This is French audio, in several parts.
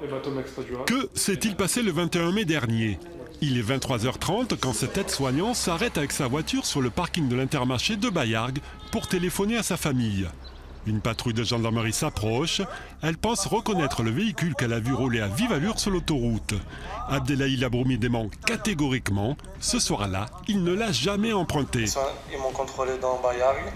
hématome extradural. Que s'est-il passé le 21 mai dernier? Il est 23h30 quand cet aide-soignant s'arrête avec sa voiture sur le parking de l'Intermarché de Baillargues pour téléphoner à sa famille. Une patrouille de gendarmerie s'approche. Elle pense reconnaître le véhicule qu'elle a vu rouler à vive allure sur l'autoroute. Abdelhaï Labroumi dément catégoriquement. Ce soir-là, il ne l'a jamais emprunté. Ils m'ont contrôlé dans Baillargues,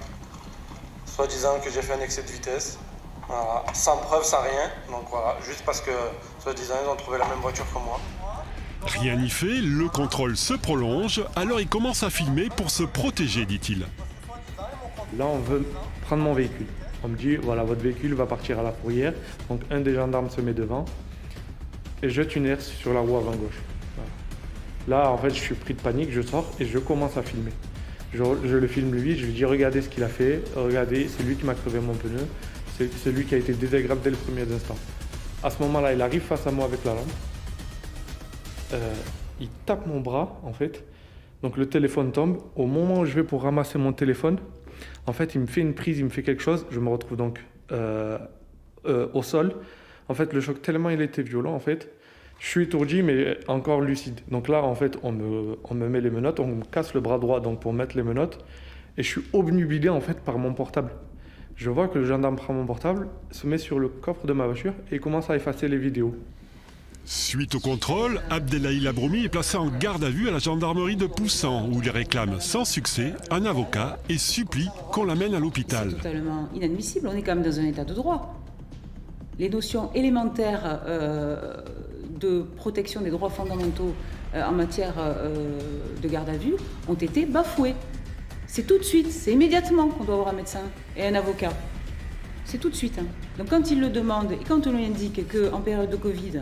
soi-disant que j'ai fait un excès de vitesse. Voilà. Sans preuve, sans rien. Donc voilà, juste parce que, soi-disant, ils ont trouvé la même voiture que moi. Rien n'y fait, le contrôle se prolonge, alors il commence à filmer pour se protéger, dit-il. Là, on veut prendre mon véhicule. On me dit, voilà, votre véhicule va partir à la fourrière. Donc, un des gendarmes se met devant et jette une herse sur la roue avant gauche. Voilà. Là, en fait, je suis pris de panique, je sors et je commence à filmer. Je le filme lui, je lui dis, regardez ce qu'il a fait, regardez, c'est lui qui m'a crevé mon pneu, c'est lui qui a été désagréable dès le premier instant. À ce moment-là, il arrive face à moi avec la lampe. Il tape mon bras, en fait. Donc, le téléphone tombe. Au moment où je vais pour ramasser mon téléphone, en fait, il me fait une prise, il me fait quelque chose. Je me retrouve donc au sol. En fait, le choc, tellement il était violent, en fait, je suis étourdi, mais encore lucide. Donc là, en fait, on me met les menottes, on me casse le bras droit donc pour mettre les menottes. Et je suis obnubilé, en fait, par mon portable. Je vois que le gendarme prend mon portable, se met sur le coffre de ma voiture et commence à effacer les vidéos. Suite au contrôle, Abdelhaï Labroumi est placé en garde à vue à la gendarmerie de Poussan, où il réclame sans succès un avocat et supplie qu'on l'amène à l'hôpital. C'est totalement inadmissible, on est quand même dans un état de droit. Les notions élémentaires de protection des droits fondamentaux en matière de garde à vue ont été bafouées. C'est tout de suite, c'est immédiatement qu'on doit avoir un médecin et un avocat. C'est tout de suite. Hein. Donc quand il le demande et quand on lui indique qu'en période de Covid,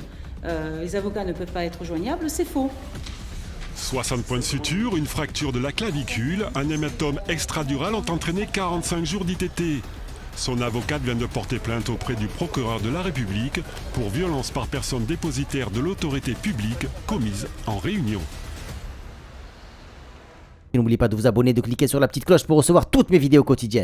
les avocats ne peuvent pas être joignables, c'est faux. 60 points de suture, une fracture de la clavicule, un hématome extradural ont entraîné 45 jours d'ITT. Son avocate vient de porter plainte auprès du procureur de la République pour violence par personne dépositaire de l'autorité publique commise en réunion. N'oubliez pas de vous abonner et de cliquer sur la petite cloche pour recevoir toutes mes vidéos quotidiennes.